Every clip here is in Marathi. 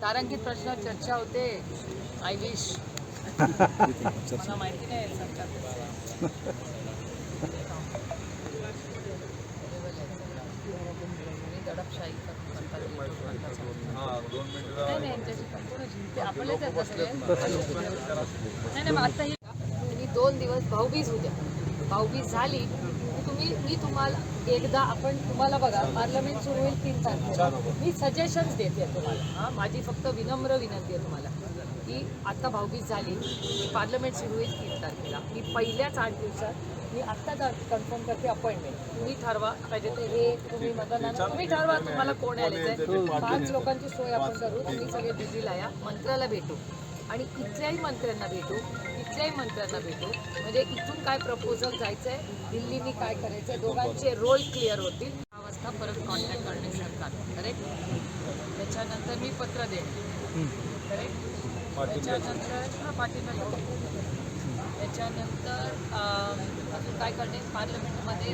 तारांकित प्रश्नावर चर्चा होते. आय विश मला माहिती नाही सरकार दडपशाही नाही आता ही 2 दिवस भाऊबीज उद्या भाऊबीज झाली मी तुम्हाला एकदा आपण तुम्हाला बघा पार्लमेंट सुरू होईल 3 तारखेला मी सजेशन्स देते तुम्हाला. हां माझी फक्त विनम्र विनंती आहे तुम्हाला की आता भाऊबीज झाली की पार्लमेंट सुरू होईल 3 तारखेला. मी पहिल्याच 8 दिवसात मी आत्ताच कन्फर्म करते अपॉइंटमेंट. तुम्ही ठरवा पाहिजे ते हे तुम्ही मतदान तुम्ही ठरवा तुम्हाला कोण यायचं 5 लोकांची सोय आपण करू. तुम्ही सगळे बिझीला या मंत्र्याला भेटू आणि इथल्याही मंत्र्यांना भेटू म्हणजे इथून काय प्रपोजल जायचं आहे दिल्लीनी काय करायचं आहे दोघांचे रोल क्लिअर होतील. 6 वाजता परत कॉन्टॅक्ट करणे सरकार करेक्ट. त्याच्यानंतर मी पत्र देईन करेक्ट. त्याच्यानंतर पाठिंबा त्याच्यानंतर अजून काय करणे पार्लमेंटमध्ये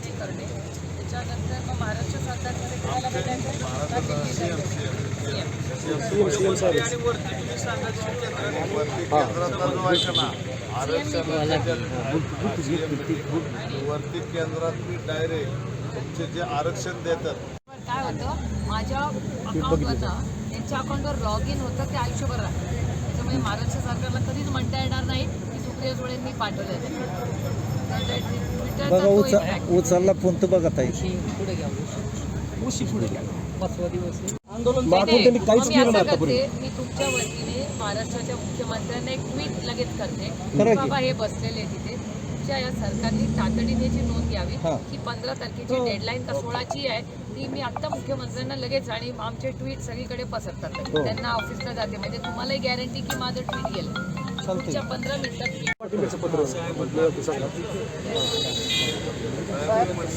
ते करणे. त्याच्यानंतर मग महाराष्ट्र सरकारमध्ये कोणाला वरती केंद्रात डायरेक्ट तुमचे जे आरक्षण देतात काय होतं माझ्या अकाउंटवरनं त्यांच्या अकाउंटवर लॉग इन होतं ते आयुष्यभर राहतं. त्याच्यामुळे महाराष्ट्र सरकारला कधीच म्हणता येणार नाही की सुप्रिया सुळेंनी पाठवलं उचलला फोन तर बघा ताई पुढे घ्या पुढे घ्या 5वा दिवस आंदोलन मी तुमच्या वतीने महाराष्ट्राच्या मुख्यमंत्र्यांना एक ट्विट लगेच करते बाबा हे बसलेले तिथे तुमच्या या सरकारने तातडीने जी नोंद घ्यावी की 15 तारखेची डेडलाईन का 16ची आहे ती मी आत्ता मुख्यमंत्र्यांना लगेच आणि आमचे ट्विट सगळीकडे पसरतात त्यांना ऑफिसला जाते म्हणजे तुम्हालाही गॅरंटी की माझं ट्विट गेलं पुढच्या 15 मिनिटात.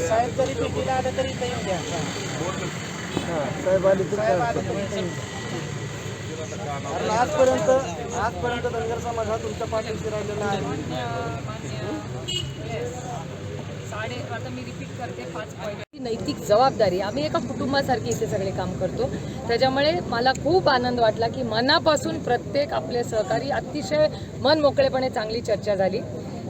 साहेब जरी भेटीला आलं तरी आजपर्यंत धनगर समाज हा तुमच्या पाठीशी राहिलेला आहे. आता मी रिपीट करते 5 पॉईंट. नैतिक जबाबदारी आम्ही एका कुटुंबासारखी इथे सगळे काम करतो. त्याच्यामुळे मला खूप आनंद वाटला की मनापासून प्रत्येक आपले सहकारी अतिशय मन मोकळेपणे चांगली चर्चा झाली.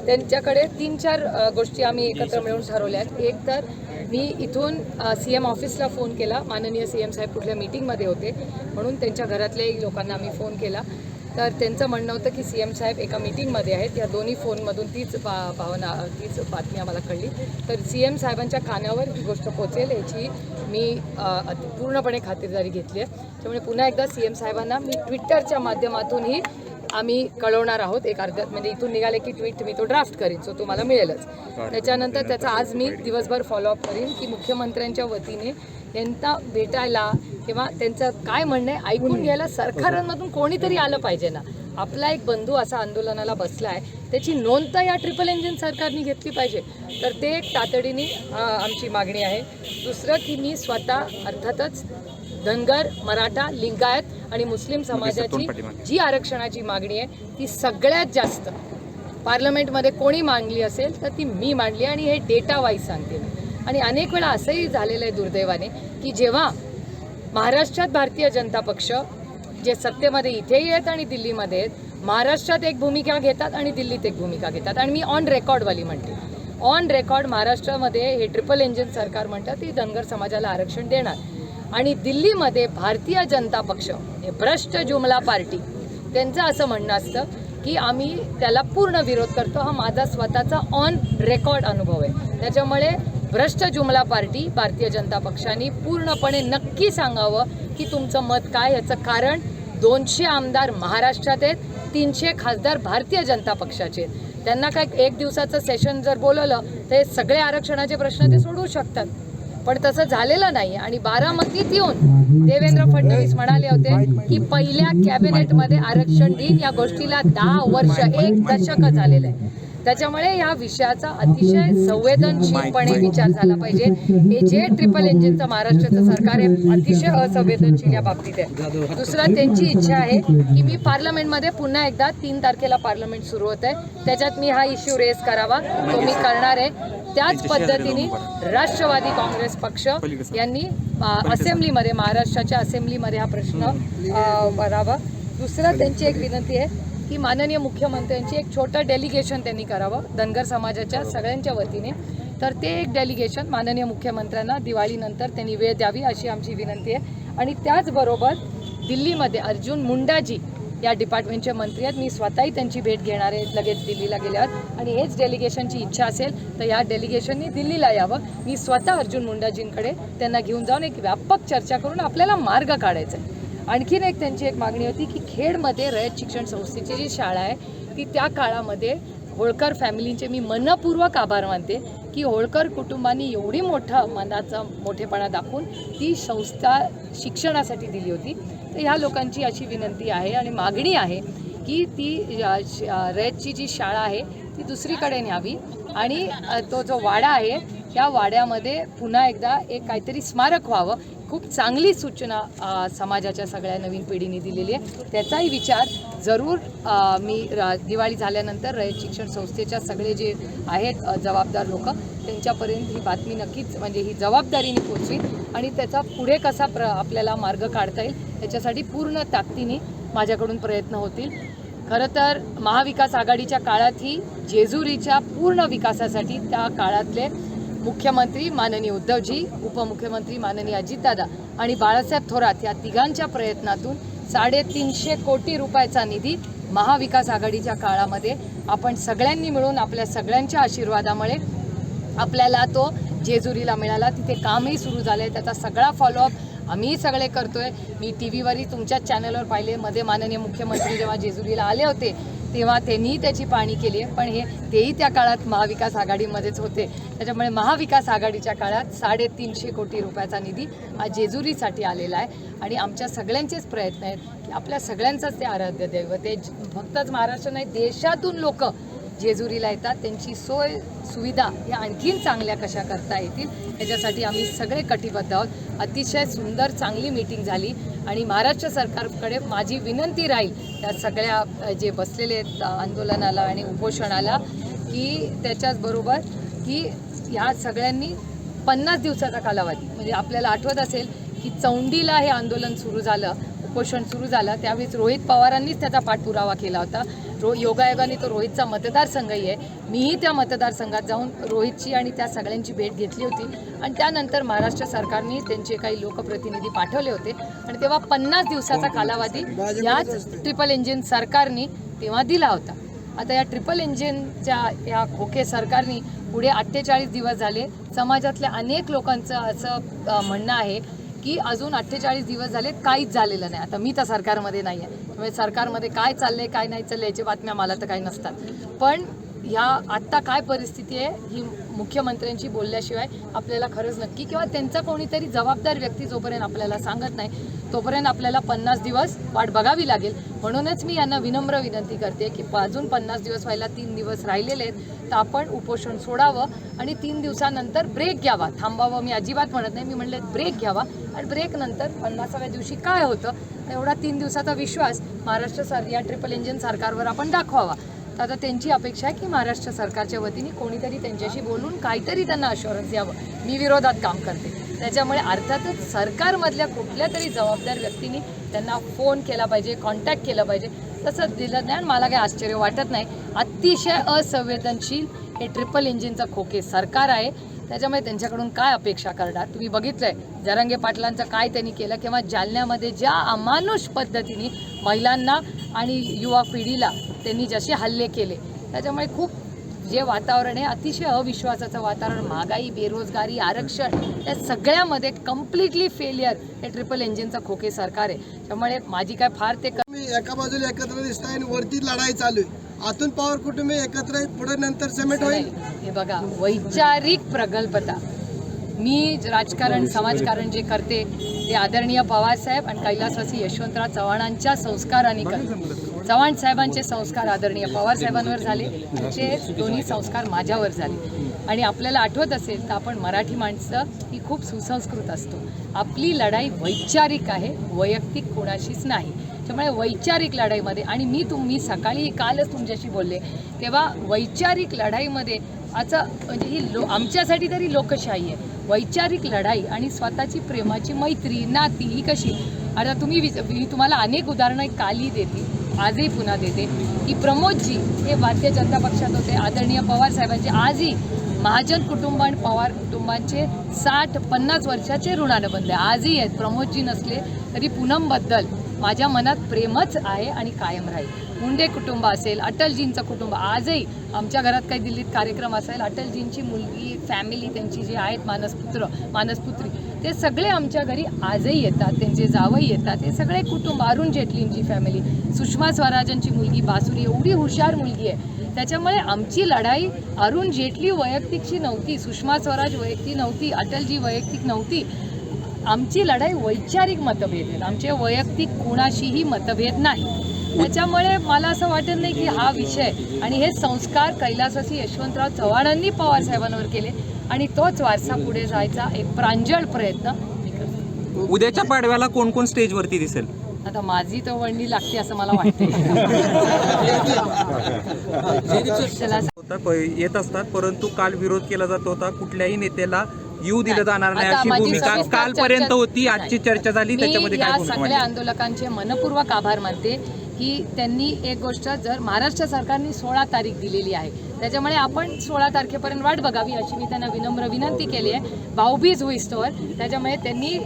त्यांच्याकडे 3-4 गोष्टी आम्ही एकत्र मिळून ठरवल्या आहेत. एक तर मी इथून CM ऑफिसला फोन केला. माननीय CM साहेब कुठल्या मीटिंगमध्ये होते म्हणून त्यांच्या घरातल्याही लोकांना आम्ही फोन केला तर त्यांचं म्हणणं होतं की CM साहेब एका मीटिंगमध्ये आहेत. या दोन्ही फोनमधून तीच बातमी आम्हाला कळली तर CM साहेबांच्या कानावर ही गोष्ट पोचेल याची मी पूर्णपणे खातिरदारी घेतली आहे. त्यामुळे पुन्हा एकदा CM साहेबांना मी ट्विटरच्या माध्यमातूनही आम्ही कळवणार आहोत. एक अर्ध्यात म्हणजे इथून निघाले की ट्विट मी तो ड्राफ्ट करीन सो तुम्हाला मिळेलच. त्याच्यानंतर त्याचा आज मी दिवसभर फॉलोअप करीन की मुख्यमंत्र्यांच्या वतीने यांना भेटायला किंवा त्यांचं काय म्हणणं आहे ऐकून घ्यायला सरकारांमधून कोणीतरी आलं पाहिजे ना. आपला एक बंधू असा आंदोलनाला बसला आहे त्याची नोंद तर या ट्रिपल इंजिन सरकारने घेतली पाहिजे तर ते एक तातडीने आमची मागणी आहे. दुसरं की मी स्वतः अर्थातच धनगर मराठा लिंगायत आणि मुस्लिम समाजाची जी आरक्षणाची मागणी आहे ती सगळ्यात जास्त पार्लमेंटमध्ये कोणी मांडली असेल तर ती मी मांडली आणि हे डेटा वाईज सांगते मी. आणि अनेक वेळा असंही झालेलं आहे दुर्दैवाने की जेव्हा महाराष्ट्रात भारतीय जनता पक्ष जे सत्तेमध्ये इथेही आहेत आणि दिल्लीमध्ये आहेत महाराष्ट्रात एक भूमिका घेतात आणि दिल्लीत एक भूमिका घेतात. आणि मी ऑन रेकॉर्डवाली म्हणते ऑन रेकॉर्ड महाराष्ट्रामध्ये हे ट्रिपल इंजिन सरकार म्हणतात ती धनगर समाजाला आरक्षण देणार आणि दिल्लीमध्ये भारतीय जनता पक्ष हे भ्रष्ट जुमला पार्टी त्यांचं असं म्हणणं असतं की आम्ही त्याला पूर्ण विरोध करतो. हा माझा स्वतःचा ऑन रेकॉर्ड अनुभव आहे. त्याच्यामुळे भ्रष्ट जुमला पार्टी भारतीय जनता पक्षाने पूर्णपणे नक्की सांगावं की तुमचं मत काय. याचं कारण 200 आमदार महाराष्ट्रात आहेत 300 खासदार भारतीय जनता पक्षाचे आहेत. त्यांना काय एक दिवसाचं सेशन जर बोलवलं तर सगळे आरक्षणाचे प्रश्न ते सोडवू शकतात पण तसं झालेलं नाही. आणि बारामतीत येऊन देवेंद्र फडणवीस म्हणाले होते की पहिल्या कॅबिनेटमध्ये आरक्षण देईन. या गोष्टीला 10 वर्ष 1 दशक झालेलं आहे. त्याच्यामुळे या विषयाचा अतिशय संवेदनशीलपणे विचार झाला पाहिजे. हे जे ट्रिपल इंजिनचं महाराष्ट्राचं सरकार आहे अतिशय असंवेदनशील या बाबतीत आहे. दुसरं त्यांची इच्छा आहे की मी पार्लमेंटमध्ये पुन्हा एकदा 3 तारखेला पार्लमेंट सुरू होत आहे, त्याच्यात मी हा इश्यू रेज करावा, तो मी करणार आहे. त्याच पद्धतीने राष्ट्रवादी काँग्रेस पक्ष यांनी असेंब्लीमध्ये, महाराष्ट्राच्या असेंब्लीमध्ये हा प्रश्न भरावा. दुसरं त्यांची एक विनंती आहे की माननीय मुख्यमंत्र्यांची एक छोटं डेलिगेशन त्यांनी करावं धनगर समाजाच्या सगळ्यांच्या वतीने. तर ते एक डेलिगेशन माननीय मुख्यमंत्र्यांना दिवाळीनंतर त्यांनी वेळ द्यावी अशी आमची विनंती आहे. आणि त्याचबरोबर दिल्लीमध्ये अर्जुन मुंडाजी या डिपार्टमेंटचे मंत्री आहेत, मी स्वतःही त्यांची भेट घेणार आहे लगेच दिल्लीला गेल्यावर. आणि हेच डेलिगेशनची इच्छा असेल तर या डेलिगेशननी दिल्लीला यावं. मी स्वतः अर्जुन मुंडाजींकडे त्यांना घेऊन जाऊन एक व्यापक चर्चा करून आपल्याला मार्ग काढायचा आहे. आणखीन एक त्यांची एक मागणी होती की खेडमध्ये रयत शिक्षण संस्थेची जी शाळा आहे ती त्या काळामध्ये होळकर फॅमिलींचे मी मनपूर्वक आभार मानते की होळकर कुटुंबांनी एवढी मनाचा मोठेपणा दाखवून ती संस्था शिक्षणासाठी दिली होती. तर ह्या लोकांची अशी विनंती आहे आणि मागणी आहे की ती रयतची जी शाळा आहे ती दुसरीकडे न्यावी आणि तो जो वाडा आहे त्या वाड्यामध्ये पुन्हा एकदा एक काहीतरी स्मारक व्हावं. खूप चांगली सूचना समाजाच्या सगळ्या नवीन पिढीने दिलेली आहे. त्याचाही विचार जरूर मी दिवाळी झाल्यानंतर रयत शिक्षण संस्थेच्या सगळे जे आहेत जबाबदार लोक त्यांच्यापर्यंत ही बातमी नक्कीच म्हणजे ही जबाबदारीने पोचवी आणि त्याचा पुढे कसा आपल्याला मार्ग काढता येईल त्याच्यासाठी पूर्ण ताकदीने माझ्याकडून प्रयत्न होतील. खरं तर महाविकास आघाडीच्या काळातही जेजुरीच्या पूर्ण विकासासाठी त्या काळातले मुख्यमंत्री माननीय उद्धवजी, उपमुख्यमंत्री माननीय अजितदादा आणि बाळासाहेब थोरात या तिघांच्या प्रयत्नातून 350 कोटी रुपयाचा निधी महाविकास आघाडीच्या काळामध्ये आपण सगळ्यांनी मिळून आपल्या सगळ्यांच्या आशीर्वादामुळे आपल्याला तो जेजुरीला मिळाला. तिथे कामही सुरू झालं आहे, त्याचा सगळा फॉलोअप आम्ही सगळे करतोय. मी टी व्हीवरही तुमच्याच चॅनलवर पाहिले, मध्ये माननीय मुख्यमंत्री जेव्हा जेजुरीला आले होते तेव्हा त्यांनी त्याची पाहणी केली आहे, पण तेही त्या काळात महाविकास आघाडीमध्येच होते. त्याच्यामुळे महाविकास आघाडीच्या काळात 350 कोटी रुपयाचा निधी हा जेजुरीसाठी आलेला आहे आणि आमच्या सगळ्यांचेच प्रयत्न आहेत की आपल्या सगळ्यांचंच ते आराध्य दैवत आहे. फक्तच महाराष्ट्र नाही, देशातून लोक जेजुरीला येतात, त्यांची सोय सुविधा या आणखीन चांगल्या कशा करता येतील याच्यासाठी आम्ही सगळे कटिबद्ध आहोत. अतिशय सुंदर चांगली मीटिंग झाली आणि महाराष्ट्र सरकारकडे माझी विनंती राहील त्या सगळ्या जे बसलेले आहेत आंदोलनाला आणि उपोषणाला की त्याच्याचबरोबर की ह्या सगळ्यांनी 50 दिवसाचा कालावधी म्हणजे आपल्याला आठवत असेल की चौंडीला हे आंदोलन सुरू झालं, उपोषण सुरू झालं, त्यावेळेस रोहित पवारांनीच त्याचा पाठपुरावा केला होता. योगायोगाने तो रोहितचा मतदारसंघही आहे. मीही त्या मतदारसंघात जाऊन रोहितची आणि त्या सगळ्यांची भेट घेतली होती आणि त्यानंतर महाराष्ट्र सरकारने त्यांचे काही लोकप्रतिनिधी पाठवले होते आणि तेव्हा 50 दिवसाचा कालावधी याच ट्रिपल इंजिन सरकारने तेव्हा दिला होता. आता या ट्रिपल इंजिनच्या या खोके सरकारने पुढे 48 दिवस झाले. समाजातल्या अनेक लोकांचं असं म्हणणं आहे की अजून 48 दिवस झाले काहीच झालेलं नाही. आता मी तर सरकारमध्ये नाही आहे, त्यामुळे सरकारमध्ये काय चाललंय काय नाही चाललंय याची बातम्या मला तर काही नसतात. पण ह्या आत्ता काय परिस्थिती आहे ही मुख्यमंत्र्यांशी बोलल्याशिवाय आपल्याला खरंच नक्की किंवा त्यांचा कोणीतरी जबाबदार व्यक्ती जोपर्यंत आपल्याला सांगत नाही तोपर्यंत आपल्याला 50 दिवस वाट बघावी लागेल. म्हणूनच मी यांना विनम्र विनंती करते की अजून 50 दिवस व्हायला 3 दिवस राहिलेले आहेत तर आपण उपोषण सोडावं आणि 3 दिवसानंतर ब्रेक घ्यावा. थांबावं मी अजिबात म्हणत नाही, मी म्हणले ब्रेक घ्यावा आणि ब्रेकनंतर 50व्या दिवशी काय होतं एवढा 3 दिवसाचा विश्वास महाराष्ट्र या ट्रिपल इंजिन सरकारवर आपण दाखवावा. तर आता त्यांची अपेक्षा आहे की महाराष्ट्र सरकारच्या वतीने कोणीतरी त्यांच्याशी बोलून काहीतरी त्यांना अश्युरन्स द्यावं. मी विरोधात काम करते, त्याच्यामुळे अर्थातच सरकारमधल्या कुठल्या तरी जबाबदार व्यक्तींनी त्यांना फोन केला पाहिजे, कॉन्टॅक्ट केलं पाहिजे. तसं दिलं नाही आणि मला काही आश्चर्य वाटत नाही. अतिशय असंवेदनशील हे ट्रिपल इंजिनचं खोके सरकार आहे, त्याच्यामुळे त्यांच्याकडून काय अपेक्षा करणार. तुम्ही बघितलंय जरांगे पाटलांचं काय त्यांनी केलं किंवा जालन्यामध्ये ज्या अमानुष पद्धतीने महिलांना आणि युवा पिढीला त्यांनी जसे हल्ले केले, त्याच्यामुळे खूप जे वातावरण आहे अतिशय अविश्वासाचं वातावरण, महागाई, बेरोजगारी, आरक्षण या सगळ्यामध्ये कम्प्लिटली फेलियर हे ट्रिपल इंजिनचं खोके सरकार आहे. त्यामुळे माझी काय फार ते एका बाजूला एकत्र दिसताय आणि वरती लढाई चालू आहे. आतून पॉवर कुटुंबी एकत्र पुढे नंतर समेट होईल. हे बघा वैचारिक प्रगल्भता, मी राजकारण समाजकारण जे करते ते आदरणीय पवारसाहेब आणि कैलासवासी यशवंतराव चव्हाणांच्या संस्काराने करते. चव्हाण साहेबांचे संस्कार आदरणीय पवार साहेबांवर झाले, ते दोन्ही संस्कार माझ्यावर झाले. आणि आपल्याला आठवत असेल तर आपण मराठी माणसं ही खूप सुसंस्कृत असतो. आपली लढाई वैचारिक आहे, वैयक्तिक कोणाशीच नाही. त्यामुळे वैचारिक लढाईमध्ये, आणि मी सकाळी कालच तुमच्याशी बोलले, तेव्हा वैचारिक लढाईमध्ये असं म्हणजे ही आमच्यासाठी तरी लोकशाही आहे. वैचारिक लढाई आणि स्वतःची प्रेमाची मैत्री नाती ही कशी. आता मी तुम्हाला अनेक उदाहरणं कालही देते, आजही पुन्हा देते की प्रमोदजी हे भारतीय जनता पक्षात होते, आदरणीय पवार साहेबांचे आजही महाजन कुटुंब आणि पवार कुटुंबांचे 60-50 वर्षाचे ऋणानुबंध आहे, आजही आहेत. प्रमोदजी नसले तरी पूनमबद्दल माझ्या मनात प्रेमच आहे आणि कायम राहील. मुंडे कुटुंब असेल, अटलजींचं कुटुंब, आजही आमच्या घरात काही दिल्लीत कार्यक्रम असेल, अटलजींची मुलगी फॅमिली त्यांची जी आहेत मानसपुत्री, ते सगळे आमच्या घरी आजही येतात, त्यांचे जावई येतात, हे सगळे कुटुंब. अरुण जेटलींची फॅमिली, सुषमा स्वराजांची मुलगी बासुरी एवढी हुशार मुलगी आहे. त्याच्यामुळे आमची लढाई अरुण जेटली वैयक्तिकची नव्हती, सुषमा स्वराज वैयक्तिक नव्हती, अटलजी वैयक्तिक नव्हती. आमची लढाई वैचारिक मतभेद आहेत, आमचे वैयक्तिक कोणाशीही मतभेद नाही. त्याच्यामुळे मला असं वाटत नाही की हा विषय आणि हे संस्कार कैलासवासी यशवंतराव चव्हाणांनी पवार साहेबांवर केले आणि तोच वारसा पुढे जायचा एक प्रांजळ प्रयत्न मी करते. उद्याच्या पाडव्याला कोण कोण स्टेजवरती दिसेल? आता माझी तर वळणी लागते असं मला वाटते. येत असतात, परंतु काल विरोध केला जात होता, कुठल्याही नेत्याला येऊ दिलं जाणार नाही आता अशी माझी भूमिका सविस्तर कालपर्यंत चर्चा- होती. आजची चर्चा झाली, मी त्याच्यामध्ये काय या भूमिका सगळ्या मांडली? आंदोलकांचे मनपूर्वक आभार मानते की त्यांनी एक गोष्ट, जर महाराष्ट्र सरकारने 16 तारीख दिलेली आहे, त्याच्यामुळे आपण 16 तारखेपर्यंत वाट बघावी अशी मी त्यांना विनम्र विनंती केली आहे. भाऊबीज होईस्तोवर, त्याच्यामुळे त्यांनी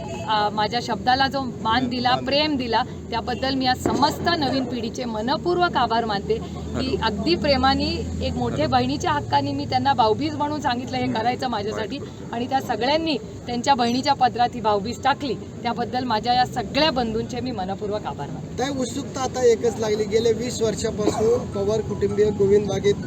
माझ्या शब्दाला जो मान दिला, प्रेम दिला, त्याबद्दल मी आज समस्त नवीन पिढीचे मनपूर्वक आभार मानते की अगदी प्रेमाने एक मोठे बहिणीच्या हक्काने मी त्यांना भाऊबीज म्हणून सांगितलं हे करायचं माझ्यासाठी, आणि त्या सगळ्यांनी त्यांच्या बहिणीच्या पदरात ही भाऊबीज टाकली, त्याबद्दल माझ्या या सगळ्या बंधूंचे मी मनपूर्वक आभार मानते. त्या उत्सुकता आता एकच लागली, गेले 20 वर्षापासून पवार कुटुंबीय गोविंद बागेत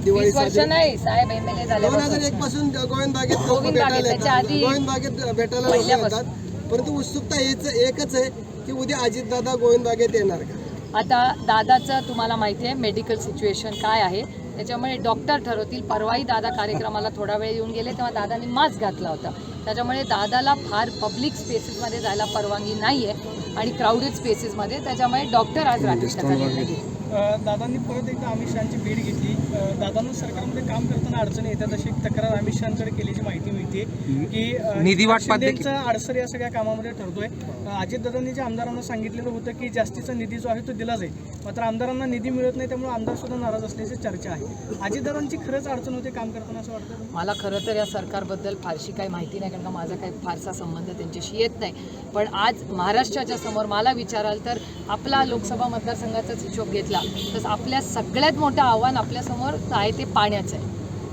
दिवाळी 20 वर्ष नाही साहेब, MLA झाले 2001 पासून गोविंद बागेत लोक गोविंद बागेत, भेटायला त्याच्या आधी येतात, गोविंद बागेत भेटायला लोक पहिल्यापासून. येतात, परंतु उत्सुकता एकच आहे की उद्या अजितदादा गोविंद बागेत येणार का? आता दादाचं तुम्हाला माहिती आहे मेडिकल सिच्युएशन काय आहे, त्याच्यामुळे डॉक्टर ठरवतील. परवाही दादा कार्यक्रमाला थोडा वेळ येऊन गेले तेव्हा दादांनी मास्क घातला होता, त्याच्यामुळे दादाला फार पब्लिक स्पेसेसमध्ये जायला परवानगी नाही आहे आणि क्राऊडेड स्पेसेसमध्ये, त्याच्यामुळे डॉक्टर आज रात्री त्याचा निर्णय घेतील. दादांनी परत एकदा अमित शहाची भेट घेतली. दादांना सरकारमध्ये काम करताना अडचणी येतात अशी एक तक्रार अमित शहाकडे केल्याची माहिती मिळते की निधी वाटपात शिंदेचा अडसर या सगळ्या कामामध्ये ठरतोय. अजितदादांनी जे आमदारांना सांगितलेलं होतं की जास्तीचा निधी जो आहे तो दिला जाईल, मात्र आमदारांना निधी मिळत नाही, त्यामुळे आमदार सुद्धा नाराज असल्याची चर्चा आहे. अजितदादांची खरंच अडचण होते काम करताना असं वाटतं? मला खरं तर या सरकारबद्दल फारशी काही माहिती नाही, कारण का माझा काही फारसा संबंध त्यांच्याशी येत नाही. पण आज महाराष्ट्राच्या समोर मला विचाराल तर आपला लोकसभा मतदारसंघाचाच हिशोब घेतला तर आपल्या सगळ्यात मोठं आव्हान आपल्यासमोर आहे ते पाण्याचं आहे.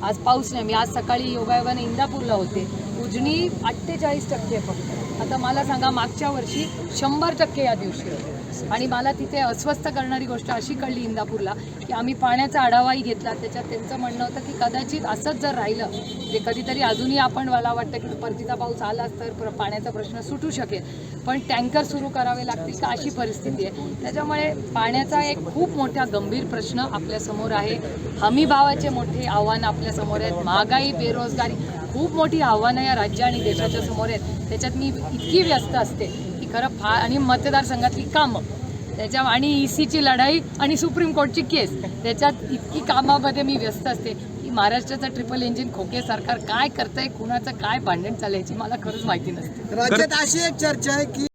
आज पाऊस नाही. मी आज सकाळी योगायोगाने इंदापूरला होते, उजनी 48% फक्त. आता मला सांगा, मागच्या वर्षी 100% या दिवशी होते. आणि मला तिथे अस्वस्थ करणारी गोष्ट अशी कळली इंदापूरला की आम्ही पाण्याचा आढावाही घेतला, त्याच्यात त्यांचं म्हणणं होतं की कदाचित असंच जर राहिलं ते कधीतरी अजूनही आपण, मला वाटतं की परतीचा पाऊस आलाच तर पाण्याचा प्रश्न सुटू शकेल, पण टँकर सुरू करावे लागतील का अशी परिस्थिती आहे. त्याच्यामुळे पाण्याचा एक खूप मोठा गंभीर प्रश्न आपल्यासमोर आहे. हमी भावाचे मोठे आव्हानं आपल्यासमोर आहेत. महागाई, बेरोजगारी खूप मोठी आव्हानं या राज्य आणि देशाच्या समोर आहेत. त्याच्यात मी इतकी व्यस्त असते की खरं आणि मतदारसंघातली कामं त्याच्या आणि ECची लढाई आणि सुप्रीम कोर्टची केस, त्याच्यात इतकी कामामध्ये मी व्यस्त असते की महाराष्ट्राचं ट्रिपल इंजिन खोके सरकार काय करतंय, कुणाचं काय भांडण चालायची मला खरंच माहिती नसते. राज्यात अशी एक चर्चा आहे की